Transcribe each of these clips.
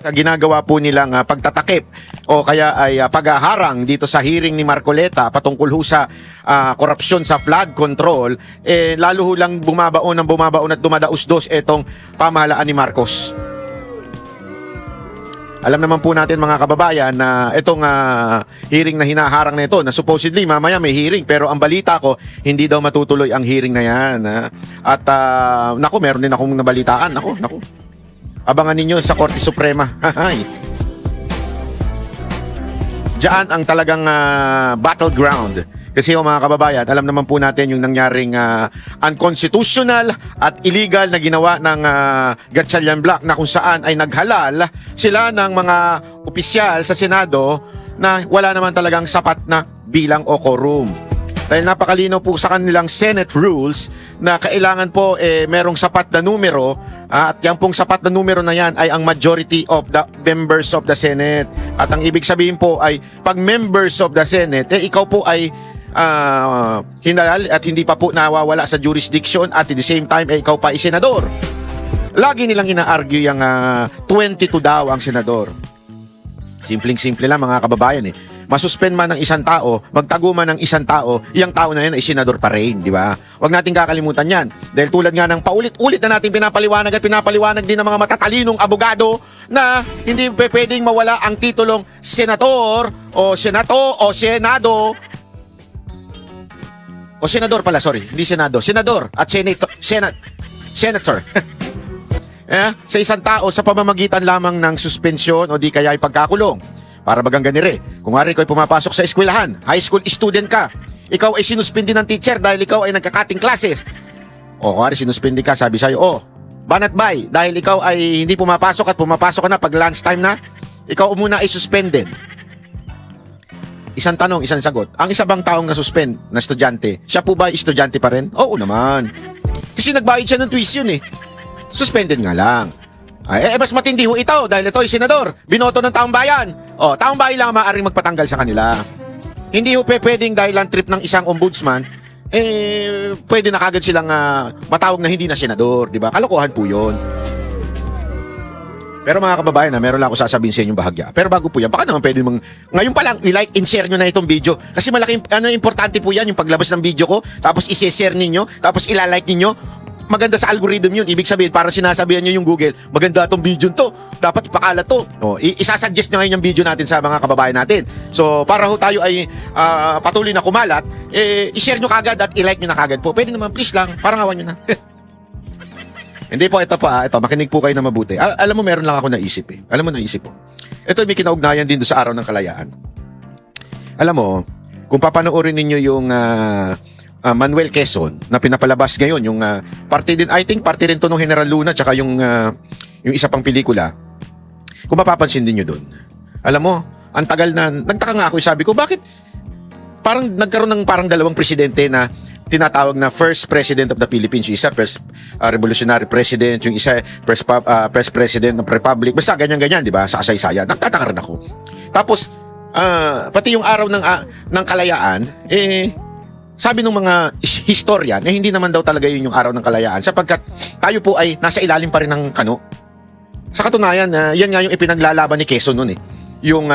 sa ginagawa po nilang pagtatakip o kaya ay paghaharang dito sa hearing ni Marcoleta patungkol ho sa korupsyon sa flood control, lalo ho lang bumabaon at dumadaos-dos itong pamahalaan ni Marcos. Alam naman po natin mga kababayan na itong hearing na hinaharang na ito, na supposedly mamaya may hearing, pero ang balita ko, hindi daw matutuloy ang hearing na yan. At naku, meron din akong nabalitaan. Naku. Abangan ninyo sa Korte Suprema. Diyan ang talagang battleground. Kasi mga kababayan, alam naman po natin yung nangyaring unconstitutional at illegal na ginawa ng Gatchalian Block, na kung saan ay naghalal sila ng mga opisyal sa Senado na wala naman talagang sapat na bilang o quorum. Dahil napakalinaw po sa kanilang Senate rules na kailangan po merong sapat na numero, at yung pong sapat na numero na yan ay ang majority of the members of the Senate. At ang ibig sabihin po ay pag members of the Senate, ikaw po ay hinalal at hindi pa po nawawala sa jurisdiction, at at the same time ikaw pa ay senador. Lagi nilang ina-argue yung 22 daw ang senador. Simpleng-simple lang mga kababayan Masuspend man ng isang tao, magtago man ng isang tao, yung tao na yan ay senador pa rin, di ba? Huwag natin kakalimutan yan. Dahil tulad nga ng paulit-ulit na natin pinapaliwanag at pinapaliwanag din ng mga matatalinong abogado na hindi pwedeng mawala ang titulong senator o senato o senado. O senador pala, sorry, hindi senado. Senador at senator. Sa isang tao sa pamamagitan lamang ng suspensyon o di kaya ay pagkakulong. Para bagang ganire, kung nga rin ikaw ay pumapasok sa eskwelahan, high school student ka, ikaw ay sinuspindi ng teacher dahil ikaw ay nagkakating classes. O kung nga rin sinuspindi ka, sabi sa'yo, banat bay, dahil ikaw ay hindi pumapasok at pumapasok ka na pag lunchtime na, ikaw muna ay suspended. Isang tanong, isang sagot. Ang isa bang taong nasuspend na estudyante, siya po ba ay estudyante pa rin? Oo naman. Kasi nagbayad siya ng tuition Suspended nga lang. Mas matindi ho ito dahil ito ay senador, binoto ng taong bayan. Taong bayan lang maaaring magpatanggal sa kanila. Hindi ho pwedeng dahil lang trip ng isang ombudsman, pwede na kagad silang matawag na hindi na senador, di ba? Kalokohan po yun. Pero mga kababayan, meron lang ako sasabihin sa inyong bahagya. Pero bago po yan, baka naman pwede ngayon pa lang, i-like and share nyo na itong video. Kasi malaking, importante po yan, yung paglabas ng video ko, tapos i-share ninyo, tapos ilalike ninyo. Maganda sa algorithm yun. Ibig sabihin, para sinasabihan nyo yung Google, maganda itong video to. Dapat ipakalat to. Isasuggest nyo ngayon yung video natin sa mga kababayan natin. So, para ho tayo ay patuloy na kumalat, i-share nyo kagad at i-like nyo na kagad po. Pwede naman, please lang. Parangawan nyo na. Hindi po, ito pa. Ito, makinig po kayo na mabuti. Alam mo, meron lang ako naisip Alam mo, naisip po. Ito, may kinaugnayan din do sa Araw ng Kalayaan. Alam mo, kung papanoorin ninyo yung Manuel Quezon na pinapalabas ngayon, yung parte din, I think parte rin to ng General Luna tsaka yung isa pang pelikula. Kung mapapansin din nyo dun, alam mo, ang tagal na, nagtaka nga ako, sabi ko, bakit parang nagkaroon ng parang dalawang presidente na tinatawag na first president of the Philippines, yung isa first revolutionary president, yung isa first president ng republic, basta ganyan-ganyan, di ba, sa kasaysayan. Nagtataka rin ako. Tapos pati yung araw ng kalayaan, sabi ng mga historian, hindi naman daw talaga yun yung araw ng kalayaan, sapagkat tayo po ay nasa ilalim pa rin ng kano. Sa katunayan, yan nga yung ipinaglalaban ni Quezon noon yung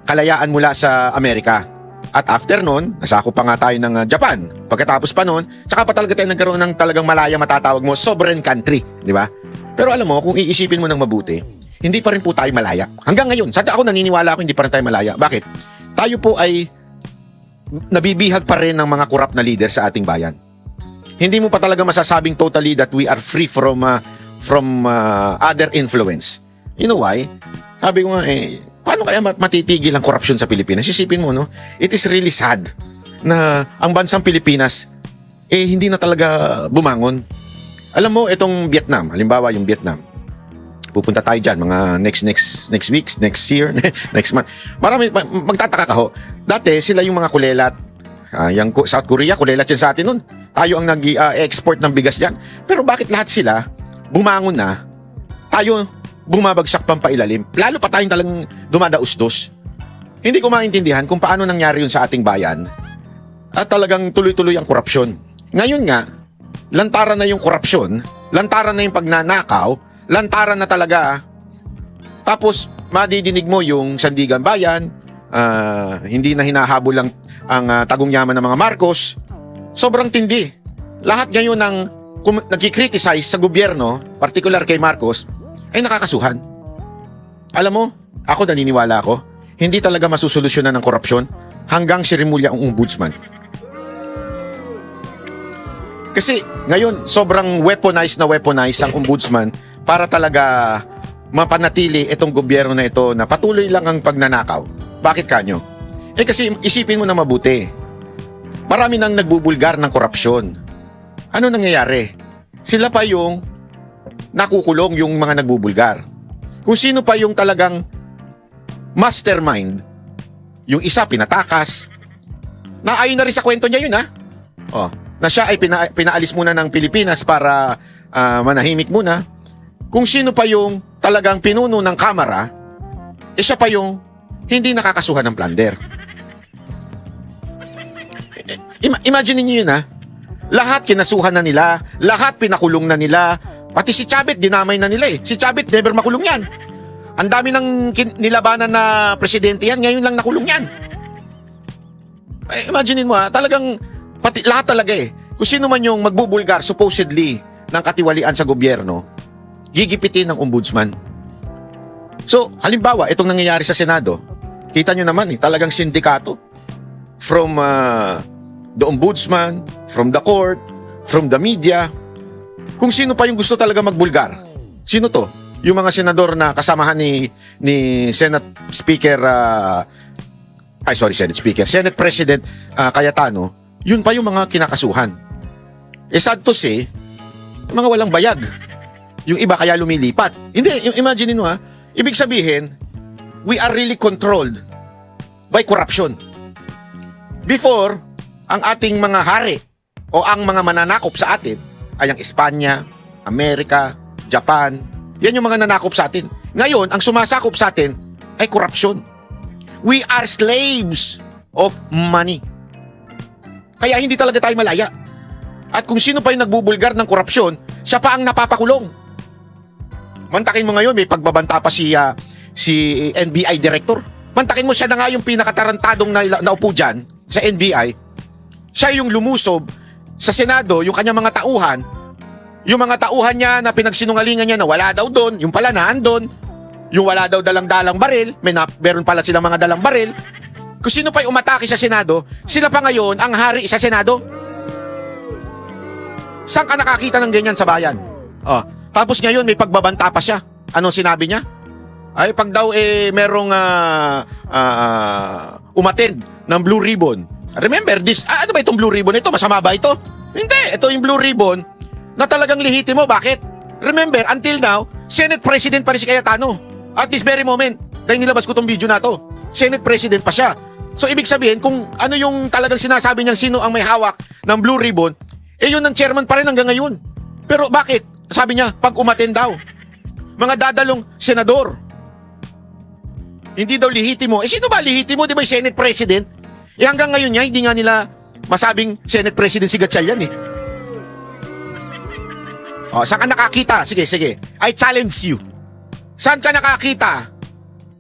kalayaan mula sa Amerika. At after nun, nasako pa nga tayo ng Japan. Pagkatapos pa nun, tsaka pa talaga tayo nagkaroon ng talagang malaya matatawag mo, sovereign country, di ba? Pero alam mo, kung iisipin mo ng mabuti, hindi pa rin po tayo malaya. Hanggang ngayon, sadya ako naniniwala ako hindi pa rin tayo malaya. Bakit? Tayo po ay nabibihag pa rin ng mga corrupt na leader sa ating bayan. Hindi mo pa talaga masasabing totally that we are free from other influence. You know why? Sabi ko nga paano kaya matitigil ang korupsyon sa Pilipinas? Isipin mo, no? It is really sad na ang bansang Pilipinas hindi na talaga bumangon. Alam mo, itong Vietnam, halimbawa yung Vietnam, pupunta tayo dyan, mga next weeks, next year, next month. Marami, magtataka ka ho. Dati, sila yung mga kulelat. Yung South Korea, kulelat yan sa atin nun. Tayo ang nag-export ng bigas dyan. Pero bakit lahat sila bumangon na, tayo bumabagsak pang pailalim? Lalo pa tayong talagang dumadausdos. Hindi ko maintindihan kung paano nangyari yun sa ating bayan. At talagang tuloy-tuloy ang korupsyon. Ngayon nga, lantaran na yung korupsyon, lantaran na yung pagnanakaw, lantaran na talaga Tapos, madidinig mo yung Sandigan Bayan, hindi na hinahabol lang ang tagong yaman ng mga Marcos. Sobrang tindi. Lahat ngayon ng nagkikriticize sa gobyerno, particular kay Marcos, ay nakakasuhan. Alam mo, ako naniniwala ako, hindi talaga masusolusyonan ng korupsyon hanggang si Remulla ang ombudsman. Kasi ngayon, sobrang weaponized ang ombudsman para talaga mapanatili itong gobyerno na ito na patuloy lang ang pagnanakaw. Bakit kanyo? Kasi isipin mo na mabuti. Marami nang nagbubulgar ng korupsyon. Ano nangyayari? Sila pa yung nakukulong yung mga nagbubulgar. Kung sino pa yung talagang mastermind, yung isa pinatakas, naayon na rin sa kwento niya yun na siya ay pinaalis muna ng Pilipinas para manahimik muna. Kung sino pa yung talagang pinuno ng kamera, siya pa yung hindi nakakasuhan ng plunder. Imagine niyo yun Lahat kinasuhan na nila, lahat pinakulong na nila, pati si Chavit dinamay na nila Si Chavit never makulong yan. Ang dami ng nilabanan na presidente yan, ngayon lang nakulong yan. Imaginein mo talagang pati lahat talaga Kung sino man yung magbubulgar supposedly ng katiwalian sa gobyerno, gigipitin ng ombudsman. So, halimbawa, itong nangyayari sa Senado, kita nyo naman talagang sindikato. From the ombudsman, from the court, from the media. Kung sino pa yung gusto talaga magbulgar. Sino to? Yung mga senador na kasamahan ni Senate Speaker Senate President Cayetano, yun pa yung mga kinakasuhan. Sad to say, mga walang bayag. Yung iba kaya lumilipat. Hindi, imagine mo ibig sabihin, we are really controlled by corruption. Before, ang ating mga hari o ang mga mananakop sa atin ay ang Espanya, Amerika, Japan. Yan yung mga nanakop sa atin. Ngayon, ang sumasakop sa atin ay korupsyon. We are slaves of money. Kaya hindi talaga tayo malaya. At kung sino pa yung nagbubulgar ng korupsyon, siya pa ang napapakulong. Mantakin mo ngayon, may pagbabanta pa si NBI director. Mantakin mo siya na nga yung pinakatarantadong naupo dyan sa NBI. Siya yung lumusob sa Senado, yung kanyang mga tauhan, yung mga tauhan niya na pinagsinungalingan niya na wala daw doon, yung pala naandun, yung wala daw dalang-dalang baril, meron pala silang mga dalang baril. Kung sino pa'y umatake sa Senado, sila pa ngayon ang hari sa Senado. Saan ka nakakita ng ganyan sa bayan? Tapos ngayon may pagbabanta pa siya. Anong sinabi niya? Ay pag daw merong umattend ng Blue Ribbon. Remember this, ano ba itong Blue Ribbon ito? Masama ba ito? Hindi, ito yung Blue Ribbon na talagang lehitimo. Bakit? Remember, until now, Senate President pa rin si Cayetano. At this very moment, dahil nilabas ko itong video na to, Senate President pa siya. So ibig sabihin, kung ano yung talagang sinasabi niyang sino ang may hawak ng Blue Ribbon, yun ang chairman pa rin hanggang ngayon. Pero bakit? Sabi niya, pag umattend daw, mga dadalong senador. Hindi daw lehitimo. Sino ba lehitimo? Di ba yung Senate President? Hanggang ngayon niya, hindi nga nila masabing Senate President si Gatchalian saan ka nakakita? Sige. I challenge you. Saan ka nakakita?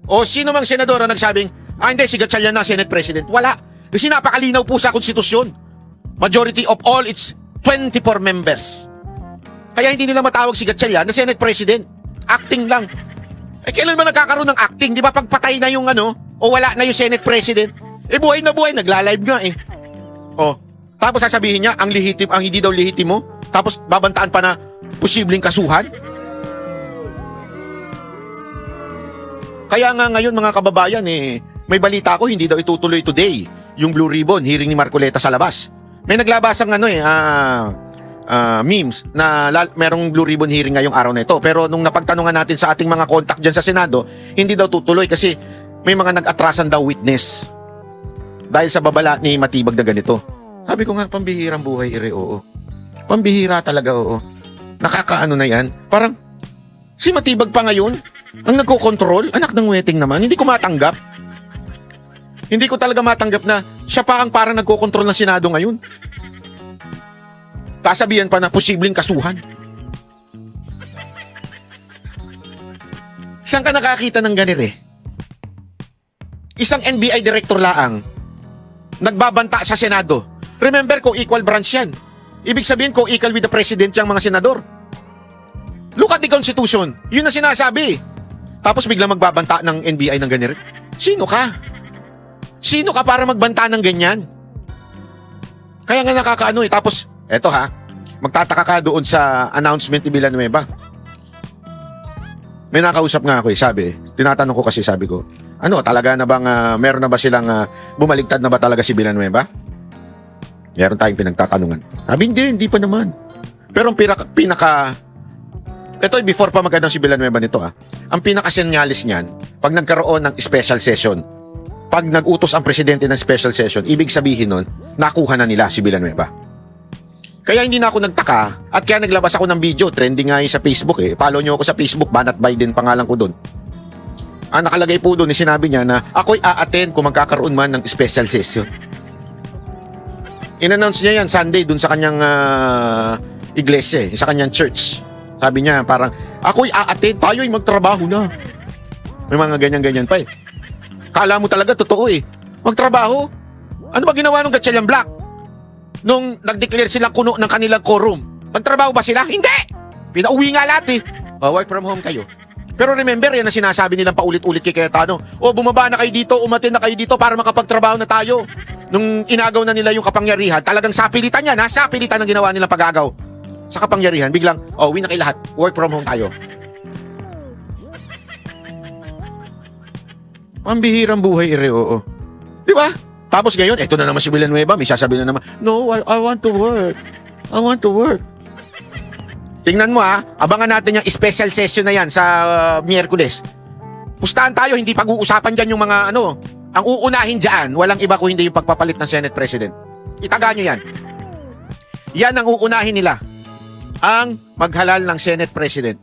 O sino mang senador ang nagsabing, hindi, si Gatchalian na Senate President? Wala. Kasi napakalinaw po sa konstitusyon. Majority of all its 24 members. Kaya hindi nila matawag si Gatchalian na Senate President. Acting lang. Kailan ba nagkakaroon ng acting? Di ba pagpatay na yung o wala na yung Senate President? Buhay na buhay, nagla-live nga tapos sasabihin niya, ang hindi daw lehitimo, tapos babantaan pa na posibleng kasuhan. Kaya nga ngayon mga kababayan, may balita ko, hindi daw itutuloy today yung Blue Ribbon, hearing ni Marcoleta sa labas. May naglabas ang memes na merong Blue Ribbon hearing ngayong araw na ito. Pero nung napagtanungan natin sa ating mga contact dyan sa Senado, hindi daw tutuloy kasi may mga nag-atrasan daw witness. Dahil sa babala ni Matibag na ganito. Sabi ko nga, pambihirang buhay, oo. Pambihira talaga, oo. Nakakaano na yan. Parang, si Matibag pa ngayon, ang nagko-control, anak ng weting naman, hindi ko matanggap. Hindi ko talaga matanggap na siya pa ang parang nagko-control ng Senado ngayon. Kasabihan pa na posibleng kasuhan. Saan ka nakakita ng ganito eh? Isang NBI director laang nagbabanta sa Senado. Remember, co-equal branch yan. Ibig sabihin, co-equal with the president yung mga senador. Look at the Constitution. Yun na sinasabi. Tapos biglang magbabanta ng NBI ng ganito. Sino ka? Sino ka para magbanta ng ganyan? Kaya nga nakakaano eh. Tapos, eto ha, magtataka ka doon sa announcement ni Villanueva. May nakausap nga ako eh, sabi. Tinatanong ko kasi, sabi ko, ano, talaga na bang, meron na ba silang bumaligtad na ba talaga si Villanueva? Meron tayong pinagtatanungan. Sabi, hindi pa naman. Pero ang ito ay before pa mag-announce si Villanueva nito Ang pinaka-senyalis niyan, pag nagkaroon ng special session, pag nag-utos ang presidente ng special session, ibig sabihin nun, nakuha na nila si Villanueva. Kaya hindi na ako nagtaka at kaya naglabas ako ng video, trending nga yun sa Facebook eh. Follow nyo ako sa Facebook, Banat Biden pangalan ko doon. Nakalagay po doon, sinabi niya na ako'y a-attend kung magkakaroon man ng special session. In-announce niya yan Sunday doon sa kanyang iglesia, sa kanyang church. Sabi niya parang, ako'y a-attend, tayo'y magtrabaho na. May mga ganyan-ganyan pa eh. Kala mo talaga totoo eh. Magtrabaho? Ano ba ginawa ng Gatchalian Black? Nung nag-declare silang kuno ng kanilang quorum, nagtrabaho ba sila? Hindi! Pinauwi nga lahat eh. Work from home kayo. Pero remember, yan ang sinasabi nilang paulit-ulit kay Cayetano. Bumaba na kayo dito, umatin na kayo dito para makapagtrabaho na tayo. Nung inagaw na nila yung kapangyarihan, talagang sapilitan yan sapilitan ang ginawa nilang pag-agaw. Sa kapangyarihan, biglang, uwi na kayo lahat, work from home tayo. Pambihirang buhay, oo. Di ba? Tapos ngayon, eto na naman si Villanueva, may sasabihin na naman, no, I want to work. I want to work. Tingnan mo abangan natin yung special session na yan sa Miyerkules. Pustahan tayo, hindi pag-uusapan dyan yung mga ang uunahin dyan, walang iba kung hindi yung pagpapalit ng Senate President. Itaga nyo yan. Yan ang uunahin nila. Ang maghalal ng Senate President.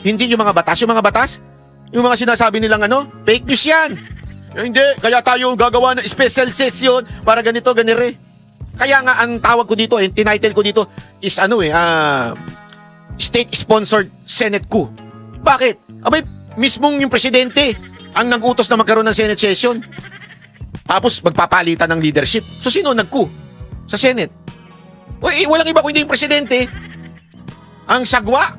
Hindi yung mga batas. Yung mga batas, yung mga sinasabi nilang fake news yan. Hindi, kaya tayo gagawa ng special session para ganito, ganire. Kaya nga ang tawag ko dito, tinitle ko dito is state-sponsored Senate coup. Bakit? Abay, mismong yung presidente ang nag-utos na magkaroon ng Senate session. Tapos magpapalitan ng leadership. So sino nag-coup? Sa Senate. Walang iba kundi yung presidente. Ang sagwa.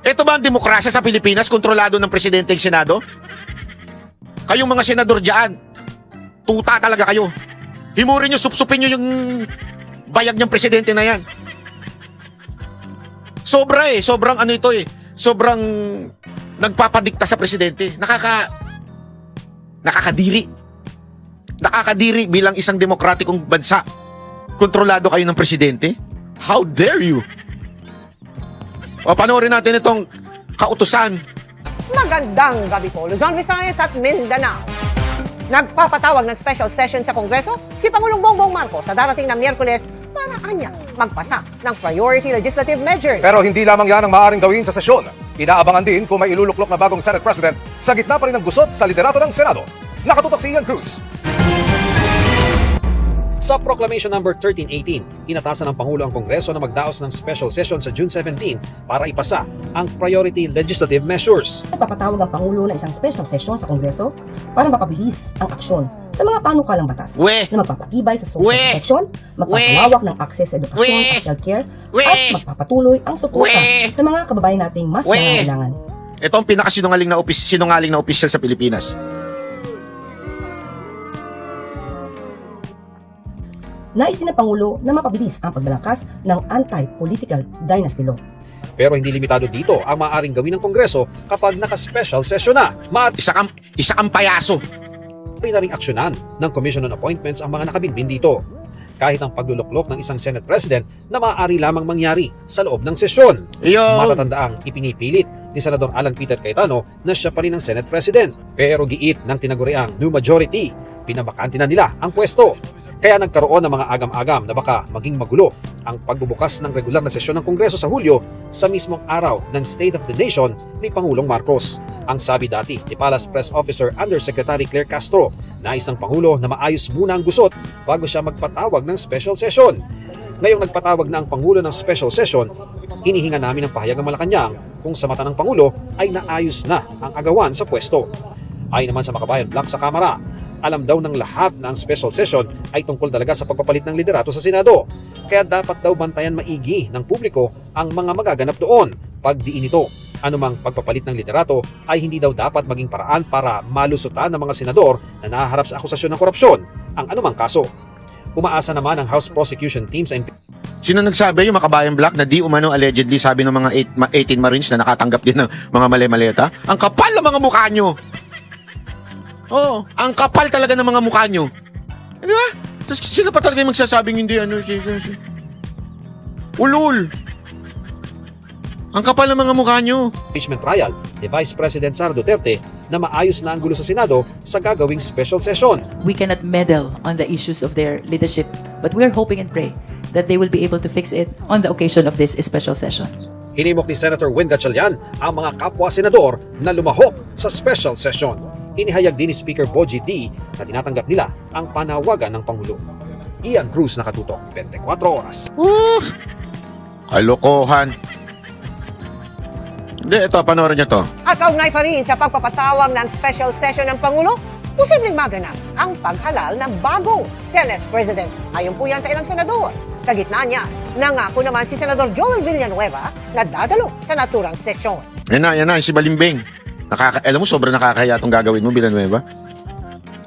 Ito ba ang demokrasya sa Pilipinas? Kontrolado ng presidente yung Senado? Kayong mga senador dyan, tuta talaga kayo. Himurin nyo, supsupin nyo yung bayag ng presidente na yan. Sobrang sobrang nagpapadikta sa presidente. Nakakadiri. Nakakadiri bilang isang demokratikong bansa. Kontrolado kayo ng presidente? How dare you? Panoorin natin itong kautusan. Magandang gabi po, Luzon, Visayas at Mindanao. Nagpapatawag ng special session sa Kongreso si Pangulong Bongbong Marcos sa darating na Miyerkules para anya magpasa ng priority legislative measures. Pero hindi lamang yan ang maaaring gawin sa sesyon. Inaabangan din kung may iluluklok na bagong Senate President sa gitna pa rin ng gusot sa liderato ng Senado. Nakatutok si Ian Cruz. Sa Proclamation No. 1318, inatasan ng Pangulo ang Kongreso na magdaos ng special session sa June 17 para ipasa ang priority legislative measures. Nagpapatawag ang Pangulo ng isang special session sa Kongreso para mapabilis ang aksyon sa mga panukalang batas na magpapatibay sa social protection, magpapalawak ng access sa edukasyon at healthcare, at magpapatuloy ang suporta sa mga kababayan nating mas nangangailangan. Ito ang pinakasinungaling na opisyal sa Pilipinas. Nais din ng Pangulo na mapabilis ang pagbalangkas ng anti-political dynasty law. Pero hindi limitado dito ang maaaring gawin ng Kongreso kapag naka-special session na. Isa kang payaso. Maaari na ring aksyonan ng Commission on Appointments ang mga nakabinbin dito. Kahit ang pagluluklok ng isang Senate President na maaari lamang mangyari sa loob ng sesyon. Matatandaang ipinipilit ni Senador Alan Peter Cayetano na siya pa rin ang Senate President. Pero giit ng tinaguriang new majority, pinabakante na nila ang pwesto. Kaya nagkaroon ng mga agam-agam na baka maging magulo ang pagbubukas ng regular na sesyon ng Kongreso sa Hulyo sa mismong araw ng State of the Nation ni Pangulong Marcos. Ang sabi dati ni Palace Press Officer Undersecretary Claire Castro, nais ng Pangulo na maayos muna ang gusot bago siya magpatawag ng special session. Ngayong nagpatawag na ang Pangulo ng special session, hinihinga namin ang pahayag ng Malacanang kung sa mata ng Pangulo ay naayos na ang agawan sa pwesto. Ayon naman sa Makabayan Vlog sa Kamara, alam daw ng lahat na ang special session ay tungkol talaga sa pagpapalit ng liderato sa Senado. Kaya dapat daw bantayan maigi ng publiko ang mga magaganap doon. Pag diin ito, anumang pagpapalit ng liderato ay hindi daw dapat maging paraan para malusutan ng mga senador na nahaharap sa akusasyon ng korupsyon ang anumang kaso. Umaasa naman ang House Prosecution Team sa Sino nagsabi, yung Makabayan Black, na di umano allegedly sabi ng mga 18 Marines na nakatanggap din ng mga mali-maleta? Ang kapal ng mga mukha nyo! Oo, ang kapal talaga ng mga mukha nyo. Di ba? Tapos sino pa talaga yung magsasabing hindi ulul. Ang kapal ng mga mukha nyo. impeachment trial ni Vice President Sara Duterte na maayos na ang gulo sa Senado sa gagawing special session. We cannot meddle on the issues of their leadership, but we are hoping and pray that they will be able to fix it on the occasion of this special session. Hinimok ni Senator Win Gatchalian ang mga kapwa-senador na lumahok sa special session. Inihayag din ni Speaker Bogie D na tinatanggap nila ang panawagan ng Pangulo. Ian Cruz, Nakatutok, 24 Oras. Kalokohan. Hindi, ito, panoorin nyo to. At kaugnay pa rin sa pagpapatawag ng special session ng Pangulo, posibleng maganap ang paghalal ng bagong Senate President. Ayon po yan sa ilang senador. Sa gitna niya, nangako naman si Senador Joel Villanueva na dadalo sa naturang sesyon. Yan na, si Balimbing. Alam mo, sobrang nakakaya itong gagawin mo, Villanueva.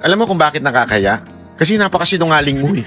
Alam mo kung bakit nakakaya? Kasi napakasinungaling mo eh.